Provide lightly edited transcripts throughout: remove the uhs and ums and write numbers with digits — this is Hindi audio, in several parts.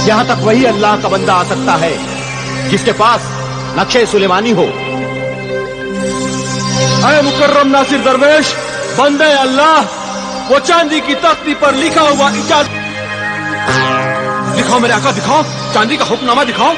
यहां तक वही अल्लाह का बंदा आ सकता है जिसके पास नक्शे सुलेमानी हो। अरे मुकर्रम नासिर दरवेश, बंदे अल्लाह, वो चांदी की तख्ती पर लिखा हुआ इजाजत दिखाओ मेरे आका, दिखाओ चांदी का हुक्मनामा दिखाओ।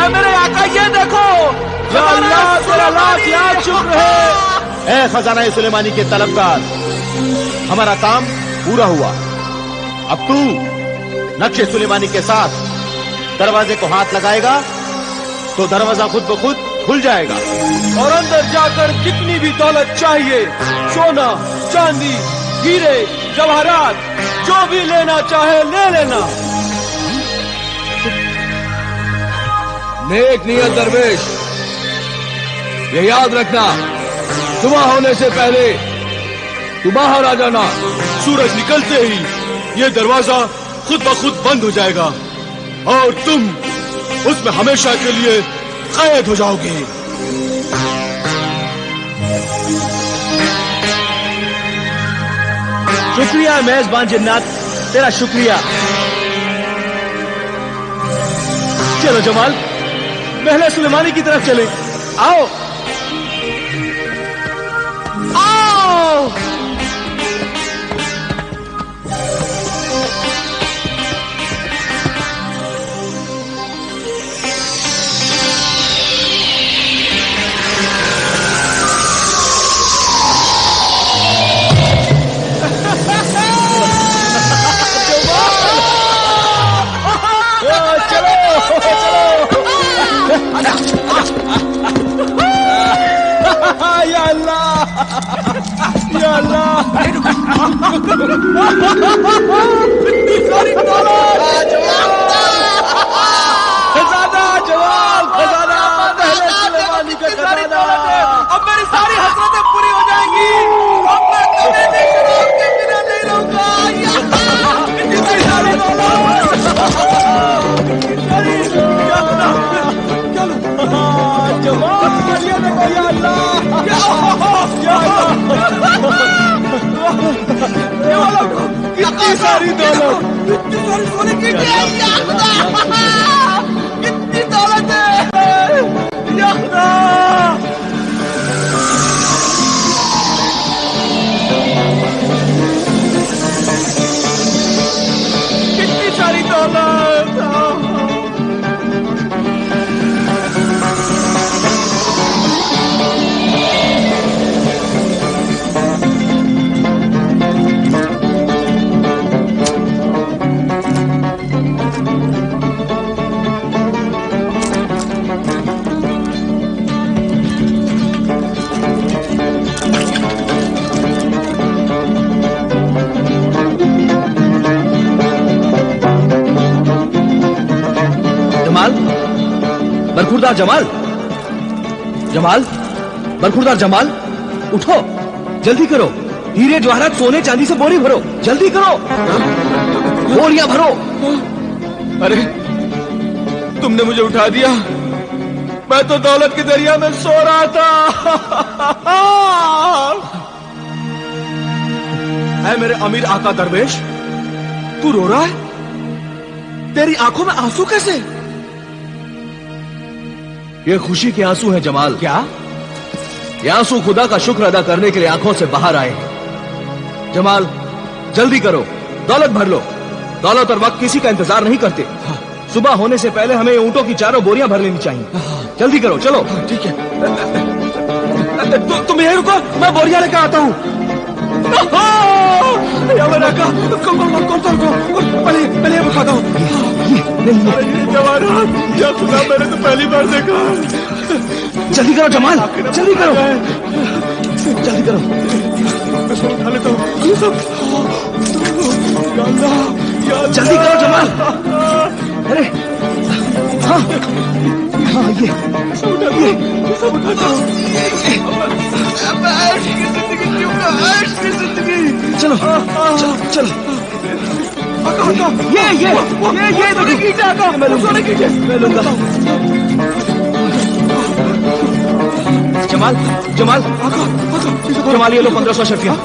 मेरे आका ये देखो, या अल्लाह तेरा लाख लाख शुक्र है। ए खजाना सुलेमानी के तलबगार, हमारा काम पूरा हुआ। अब तू नक्शे सुलेमानी के साथ दरवाजे को हाथ लगाएगा तो दरवाजा खुद ब खुद खुल जाएगा और अंदर जाकर जितनी भी दौलत चाहिए, सोना चांदी हीरे जवाहरात, जो भी लेना चाहे ले लेना। नेक नियत दरवेश, ये याद रखना, सुबह होने से पहले तू बाहर आ जाना। सूरज निकलते ही ये दरवाजा खुद ब खुद बंद हो जाएगा और तुम उसमें हमेशा के लिए कैद हो जाओगे। शुक्रिया मेजबान जिन्नात, तेरा शुक्रिया। चलो जमाल, महल सुलेमानी की तरफ चले। आओ आओ। या अल्लाह, या अल्लाह। खजाना जवाल, खजाना महल सुलेमानी का खजाना। अब मेरी सारी हसरतें पूरी हो जाएंगी। अब मैं कभी भी शराब के बिना नहीं रहूंगा। इतनी सारी जवाल, ये देखो या अल्लाह, कितनी सारी दौलत, कितनी सारी सोने की, कितनी दौलत है या खुदा। कितनी सारी दौलत। बरखुरदार जमाल, जमाल, बरखुरदार जमाल, उठो, जल्दी करो। हीरे जवाहरात सोने चांदी से बोरी भरो, जल्दी करो, बोरियां भरो। अरे तुमने मुझे उठा दिया, मैं तो दौलत के दरिया में सो रहा था। ऐ मेरे अमीर आका दरवेश, तू रो रहा है? तेरी आंखों में आंसू कैसे? ये खुशी के आंसू है जमाल। क्या? ये आंसू खुदा का शुक्र अदा करने के लिए आंखों से बाहर आए हैं। जमाल, जल्दी करो, दौलत भर लो। दौलत और वक्त किसी का इंतजार नहीं करते। हाँ। सुबह होने से पहले हमें ऊंटों की 4 बोरियां भर लेनी चाहिए। हाँ। जल्दी करो, चलो। ठीक है, तुम यहीं रुको, मैं बोरियां लेकर आता हूँ। पहले खाता हूँ। क्या खुदा, मैंने तो पहली बार देखा। जल्दी करो जमाल, जल्दी करो, जल्दी करो। उठा लेता हूँ। जल्दी करो जमाल। अरे हाँ, हाँ ये सब उठाता हूँ। ऐश की जिंदगी। चलो चलो चलो। ये मैं लूंगा। जमाल जमाल जमाल, ये लो 1500 शर्फियाँ।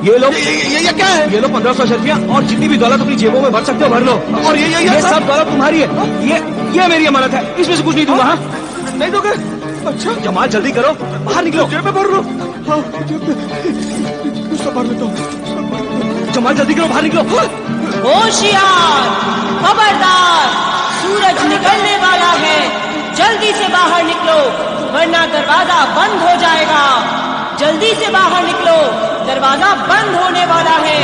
ये लो, ये क्या है? ये लो 1500 शर्फियाँ, और जितनी भी दौलत अपनी जेबों में भर सकते हो भर लो। और ये सब दौलत तुम्हारी है। ये मेरी अमानत है, इसमें से कुछ नहीं दूंगा। हाँ नहीं दोगे? अच्छा जमाल जल्दी करो, बाहर निकलो। जेब में भर लो। हाँ सब भर लेता हूँ। जमाल जल्दी करो, बाहर निकलो। होशियार, खबरदार, सूरज निकलने वाला है, जल्दी से बाहर निकलो वरना दरवाजा बंद हो जाएगा। जल्दी से बाहर निकलो, दरवाजा बंद होने वाला है।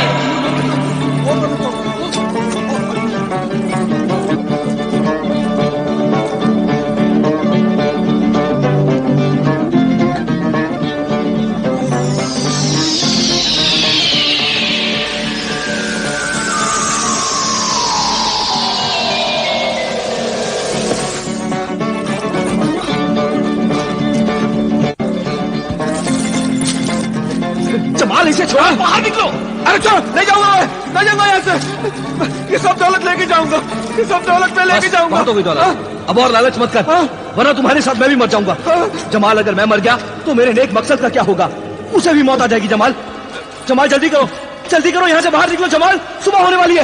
जमाल इसे छोड़ो, बाहर निकलो। अरे चलो, ले जाऊंगा मैं यहाँ से। ये सब दौलत लेके जाऊंगा, ये सब दौलत मैं लेके जाऊंगा। बहुत हो गई दौलत, अब और लालच मत कर, वरना तुम्हारे साथ मैं भी मर जाऊंगा। जमाल अगर मैं मर गया तो मेरे नेक मकसद का क्या होगा? उसे भी मौत आ जाएगी। जमाल जमाल जल्दी करो, यहाँ से बाहर निकलो। जमाल सुबह होने वाली है।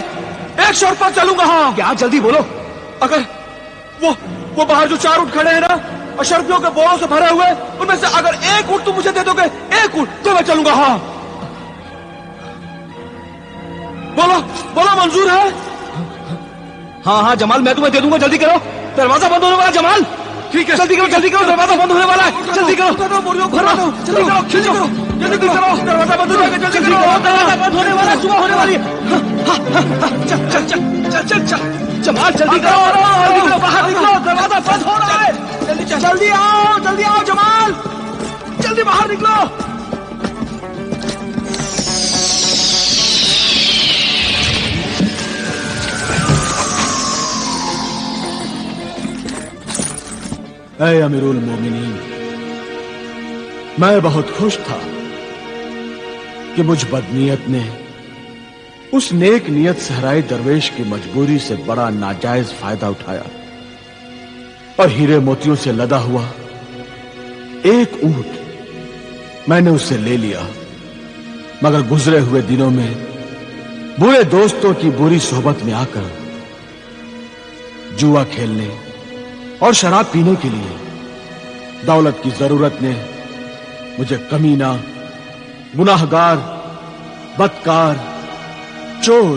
एक शर्त पर चलूंगा। हाँ क्या? जल्दी बोलो। अगर वो बाहर जो 4 ऊँट खड़े हैं ना, अशरफियों के बोरों से भरे हुए, उनमें से अगर एक ऊँट तुम मुझे दे दोगे, एक ऊँट, तो मैं चलूंगा। हाँ बोलो मंजूर है? हाँ जमाल मैं तुम्हें दे दूंगा। जल्दी करो, दरवाजा बंद होने वाला। जमाल ठीक है, जल्दी करो दरवाजा बंद होने वाला है। जल्दी करो, जल्दी करो, दरवाजा बंद हो जाएगा। जल्दी करो, दरवाजा बंद होने वाला है, सुबह होने वाली है। चल जमाल जल्दी करो, बाहर निकलो, दरवाजा बंद हो रहा है। जल्दी आओ जमाल, जल्दी बाहर निकलो। ऐ अमीरुल मोमिनीन, मैं बहुत खुश था कि मुझ बदनीयत ने उस नेक नियत सहराई दरवेश की मजबूरी से बड़ा नाजायज फायदा उठाया और हीरे मोतियों से लदा हुआ एक ऊंट मैंने उससे ले लिया। मगर गुजरे हुए दिनों में बुरे दोस्तों की बुरी सोहबत में आकर जुआ खेलने और शराब पीने के लिए दौलत की जरूरत ने मुझे कमीना, गुनाहगार, बदकार, चोर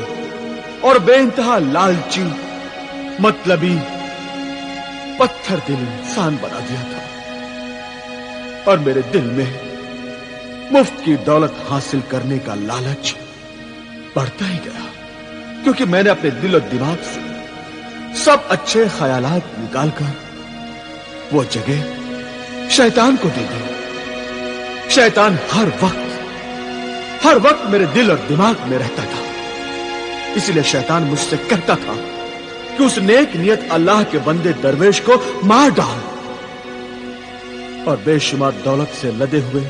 और बेइंतहा लालची, मतलबी, पत्थर दिल इंसान बना दिया था। और मेरे दिल में मुफ्त की दौलत हासिल करने का लालच बढ़ता ही गया, क्योंकि मैंने अपने दिल और दिमाग से सब अच्छे ख्यालात निकालकर वो जगह शैतान को दे दी। शैतान हर वक्त मेरे दिल और दिमाग में रहता था। इसलिए शैतान मुझसे कहता था कि उस नेक नियत अल्लाह के बंदे दरवेश को मार डाल और बेशुमार दौलत से लदे हुए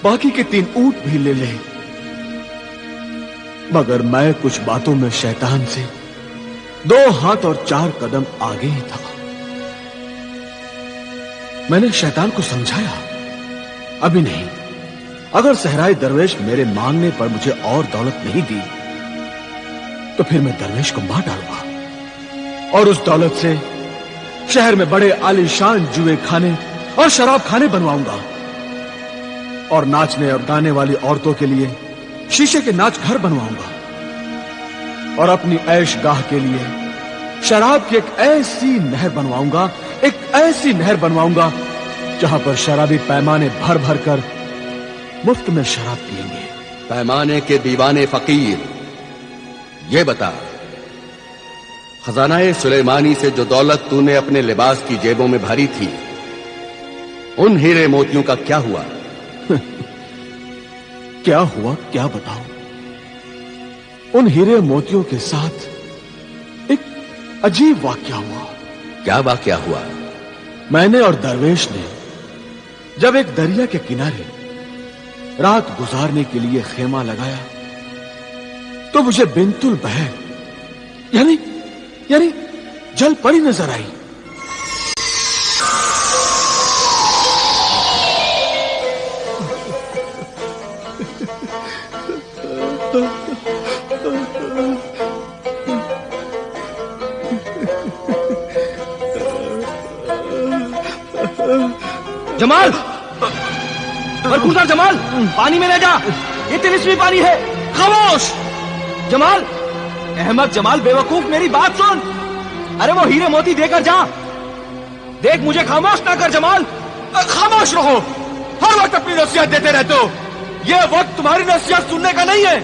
बाकी के 3 ऊंट भी ले ले। मगर मैं कुछ बातों में शैतान से 2 हाथ और 4 कदम आगे ही था। मैंने शैतान को समझाया, अभी नहीं, अगर सहराई दरवेश मेरे मांगने पर मुझे और दौलत नहीं दी तो फिर मैं दरवेश को मार डालूंगा और उस दौलत से शहर में बड़े आलीशान जुए खाने और शराब खाने बनवाऊंगा और नाचने और गाने वाली औरतों के लिए शीशे के नाच घर बनवाऊंगा और अपनी ऐश गाह के लिए शराब की एक ऐसी नहर बनवाऊंगा जहां पर शराबी पैमाने भर भर कर मुफ्त में शराब पिएंगे। पैमाने के दीवाने फकीर, ये बता, खजाना सुलेमानी से जो दौलत तूने अपने लिबास की जेबों में भरी थी, उन हीरे मोतियों का क्या हुआ? क्या हुआ क्या बताऊं? उन हीरे मोतियों के साथ एक अजीब वाकया हुआ। क्या वाकया हुआ? मैंने और दरवेश ने जब एक दरिया के किनारे रात गुजारने के लिए खेमा लगाया तो मुझे बिंतुल बहर यानी यानी जल पड़ी नजर आई। जमाल, बरखुरदार जमाल, पानी में ले जा, ये तिलिस्मी पानी है। खामोश जमाल, अहमद जमाल बेवकूफ, मेरी बात सुन। अरे वो हीरे मोती देकर जा। देख, मुझे खामोश ना कर जमाल। खामोश रहो, हर वक्त अपनी नसीहत देते रहते हो। ये वक्त तुम्हारी नसीहत सुनने का नहीं है,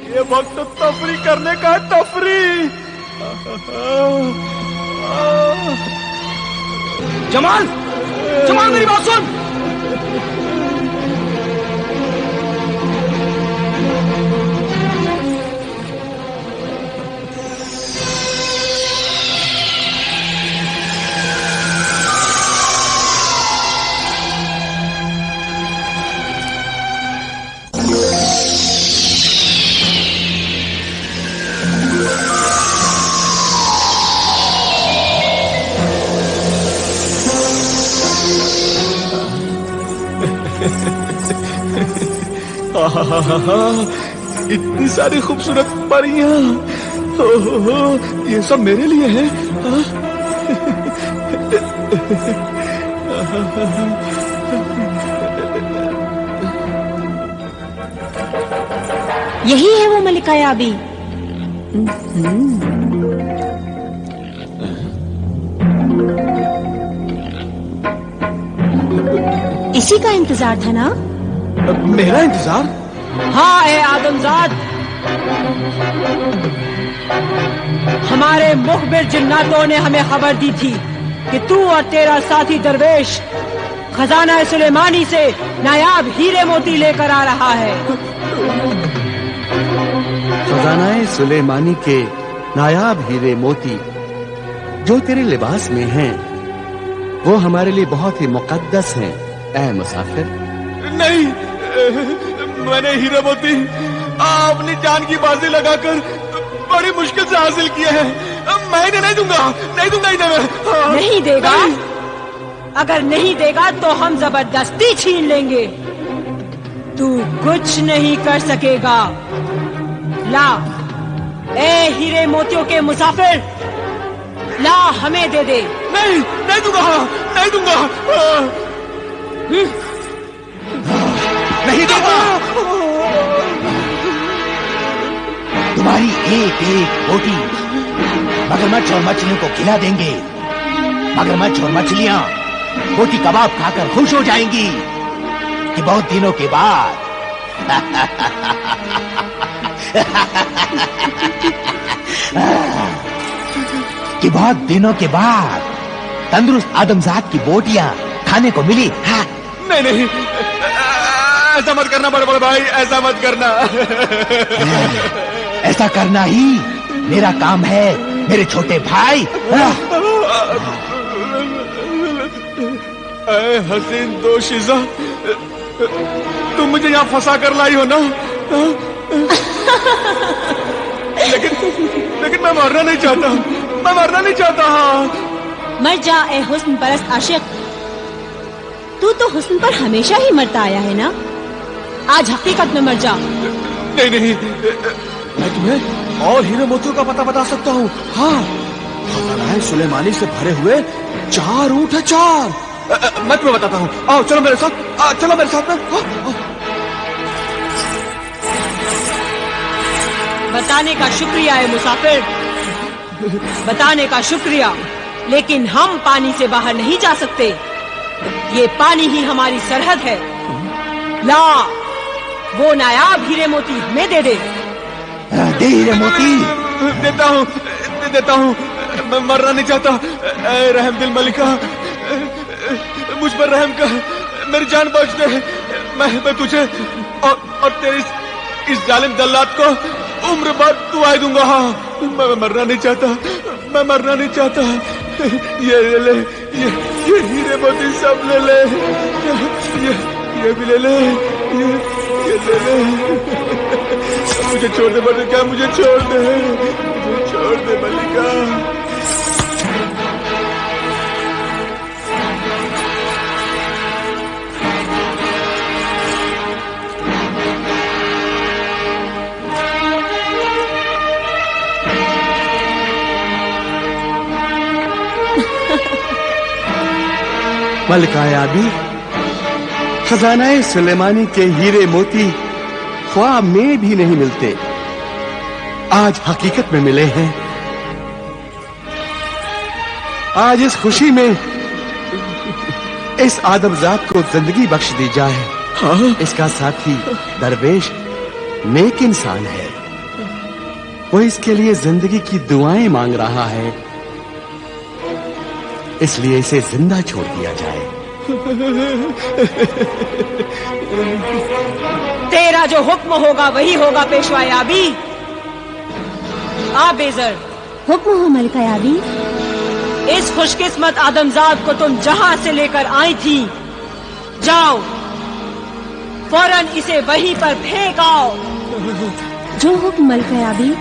ये वक्त तो तफरी करने का है, तफरी। जमाल, जमाल मेरी बात सुन। इतनी सारी खूबसूरत परियां, ओहो, ये सब मेरे लिए है। यही है वो मलिका याबी। इसी का इंतजार था ना? मेरा इंतजार? हाँ ए आदमजाद, हमारे मुखबिर जिन्नातों ने हमें खबर दी थी कि तू और तेरा साथी दरवेश खजाना सुलेमानी से नायाब हीरे मोती लेकर आ रहा है। खजाना सुलेमानी के नायाब हीरे मोती जो तेरे लिबास में हैं, वो हमारे लिए बहुत ही मुकद्दस हैं, ऐ मुसाफिर। नहीं, मैंने हीरे मोती अपनी जान की बाजी लगाकर बड़ी मुश्किल से हासिल किए हैं। मैं इन्हें नहीं दूंगा, नहीं दूंगा इन्हें मैं। नहीं देगा? अगर नहीं देगा तो हम जबरदस्ती छीन लेंगे। तू कुछ नहीं कर सकेगा। ला ए हीरे मोतियों के मुसाफिर, ला हमें दे दे। नहीं, नहीं दूंगा, नहीं दूंगा, नहीं दूंगा। तुम्हारी एक एक रोटी मगरमच्छ और मछलियों को खिला देंगे। मगरमच्छ और मछलियां रोटी कबाब खाकर खुश हो जाएंगी कि बहुत दिनों के बाद कि बहुत दिनों के बाद तंदुरुस्त आदमजात की बोटियां खाने को मिली। हाँ। नहीं नहीं, ऐसा मत करना बड़े बड़े भाई, ऐसा मत करना। ऐसा करना ही मेरा काम है मेरे छोटे भाई। हसीन दोशीजा, तुम मुझे यहाँ फंसा कर लाई हो ना? लेकिन मैं मरना नहीं चाहता, मैं मरना नहीं चाहता। हाँ, मर जा ए हुस्न परस्त आशिक। तू तो हुस्न पर हमेशा ही मरता आया है ना? आज हकीकत में मर जा। नहीं नहीं, मैं तुम्हें और हीरे मोतियों का पता बता सकता हूँ। हाँ, खजाना सुलेमानी से भरे हुए 4 ऊंट है, 4। मैं तुम्हें बताता हूँ। आओ चलो मेरे साथ, चलो मेरे साथ में। बताने का शुक्रिया है मुसाफिर, बताने का शुक्रिया, लेकिन हम पानी से बाहर नहीं जा सकते। ये पानी ही हमारी सरहद है। ला वो नायाब हीरे मोती हमें दे दे। दे हीरे मोती। देता हूँ, मैं मरना नहीं चाहता। रहम दिल मलिका, मुझ पर रहम कर, मेरी जान बच दे। मैं तुझे और तेरी इस जालिम दल्लात को उम्र भर दुआएं दूंगा। मैं मरना नहीं चाहता, मैं मरना नहीं चाहता। ये ले, ये ये हीरे मोती सब ले ले, ये भी ले ले, ये ले ले। मुझे छोड़ दे मल्लिका, मुझे छोड़ दे, मुझे छोड़ दे मल्लिका। मलिकाए आबी, खजानाए सुलेमानी के हीरे मोती ख्वाब में भी नहीं मिलते, आज हकीकत में मिले हैं। आज इस खुशी में इस आदमजात को जिंदगी बख्श दी जाए। हाँ? इसका साथी दरवेश नेक इंसान है, वो इसके लिए जिंदगी की दुआएं मांग रहा है, इसलिए इसे जिंदा छोड़ दिया जाए। तेरा जो हुक्म होगा वही होगा पेशवाए आबी। आ बेजर, हुक्म हो मलिकाए आबी। इस खुशकिस्मत आदमजाद को तुम जहां से लेकर आई थी, जाओ फौरन इसे वहीं पर फेंक आओ। जो हुक्म मलिकाए आबी।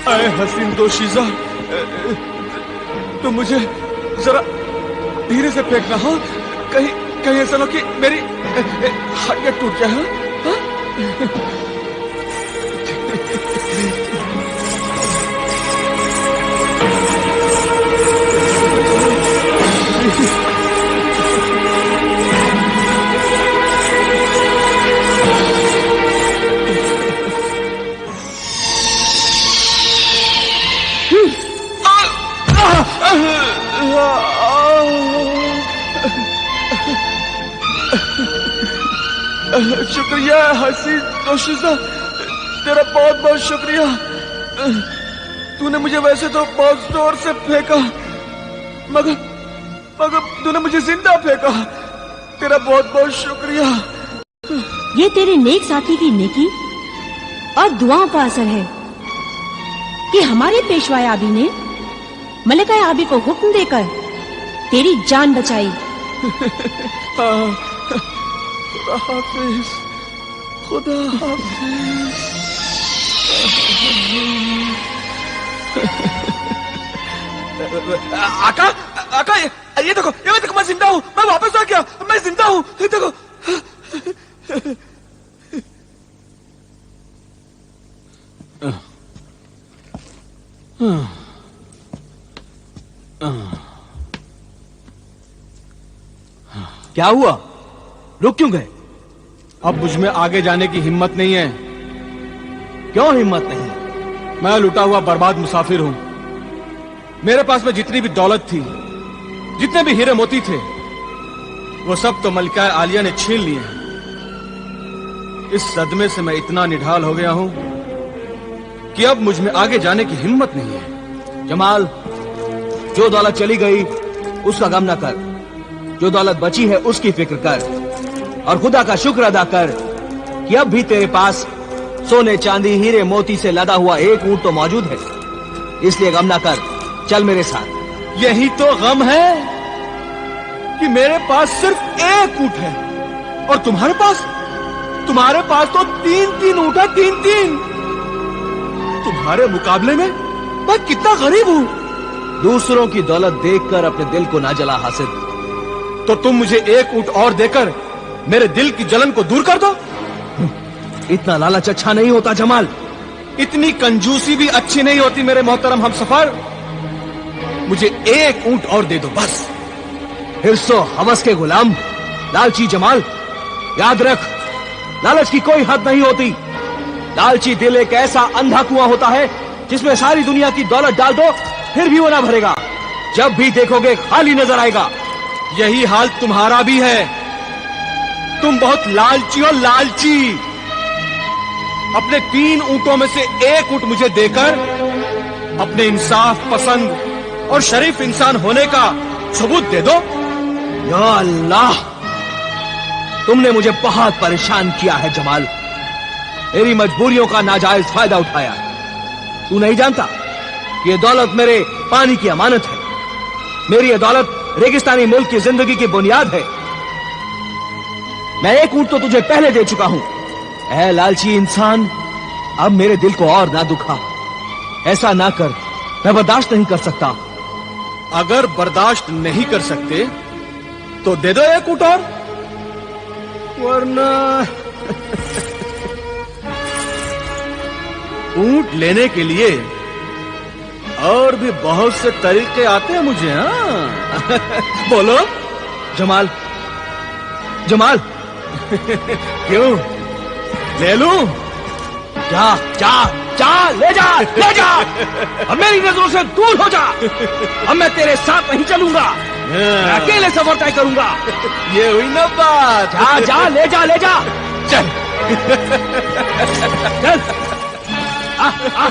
आए हसीन दोशीजा, तो मुझे जरा धीरे से फेंकना। हाँ, कहीं कहीं ऐसा ना कि मेरी हड्डियां टूट जाए। हाँ? शुक्रिया हसीन दोशीजा, तेरा बहुत बहुत शुक्रिया। तूने मुझे वैसे तो बहुत जोर से फेंका, मगर तूने मुझे जिंदा फेंका। तेरा बहुत बहुत शुक्रिया। ये तेरे नेक साथी की नेकी और दुआओं का असर है कि हमारे पेशवाए आबी ने मलिकाए आबी को हुक्म देकर तेरी जान बचाई। खुदा हाफिज, खुदा हाफिज। आका, आका, ये देखो, मैं जिंदा हूँ, मैं वापस आ गया, मैं जिंदा हूँ, ये देखो। क्या हुआ? रुक क्यों गए? अब मुझ में आगे जाने की हिम्मत नहीं है। क्यों हिम्मत नहीं? मैं लुटा हुआ बर्बाद मुसाफिर हूं। मेरे पास में जितनी भी दौलत थी, जितने भी हीरे मोती थे, वो सब तो मलिका आलिया ने छीन लिए हैं। इस सदमे से मैं इतना निढाल हो गया हूं कि अब मुझ में आगे जाने की हिम्मत नहीं है। जमाल, जो दौलत चली गई उसका गम न कर, जो दौलत बची है उसकी फिक्र कर, और खुदा का शुक्र अदा कर कि अब भी तेरे पास सोने चांदी हीरे मोती से लदा हुआ एक ऊंट तो मौजूद है। इसलिए गम ना कर, चल मेरे साथ। यही तो गम है कि मेरे पास सिर्फ एक ऊंट है और तुम्हारे पास तो तीन ऊंट है, तीन। तुम्हारे मुकाबले में मैं कितना गरीब हूं। दूसरों की दौलत देखकर अपने दिल को ना जला हासिद। तो तुम मुझे एक ऊंट और देकर मेरे दिल की जलन को दूर कर दो। इतना लालच अच्छा नहीं होता जमाल। इतनी कंजूसी भी अच्छी नहीं होती मेरे मोहतरम हमसफर। मुझे एक ऊंट और दे दो बस। हिर्सो हवस के गुलाम, लालची जमाल, याद रख, लालच की कोई हद नहीं होती। लालची दिल एक ऐसा अंधा कुआं होता है जिसमें सारी दुनिया की दौलत डाल दो फिर भी वो ना भरेगा। जब भी देखोगे खाली नजर आएगा। यही हाल तुम्हारा भी है। तुम बहुत लालची हो, लालची। अपने 3 ऊंटों में से एक ऊंट मुझे देकर अपने इंसाफ पसंद और शरीफ इंसान होने का सबूत दे दो। या अल्लाह, तुमने मुझे बहुत परेशान किया है जमाल। मेरी मजबूरियों का नाजायज फायदा उठाया। तू नहीं जानता कि ये दौलत मेरे पानी की अमानत है। मेरी ये दौलत रेगिस्तानी मुल्क की जिंदगी की बुनियाद है। मैं एक ऊंट तो तुझे पहले दे चुका हूं। ऐ लालची इंसान, अब मेरे दिल को और ना दुखा। ऐसा ना कर, मैं बर्दाश्त नहीं कर सकता। अगर बर्दाश्त नहीं कर सकते तो दे दो एक ऊंट और, वरना ऊंट लेने के लिए और भी बहुत से तरीके आते हैं मुझे। हाँ बोलो जमाल, जमाल, क्यों, ले लूं? जा जा जा, ले जा, ले जा। अब मेरी नजरों से दूर हो जा। अब मैं तेरे साथ नहीं चलूंगा, मैं अकेले सफर तय करूंगा। ये हुई ना बात। जा जा, ले जा, ले जा। चल चल। आ, आ।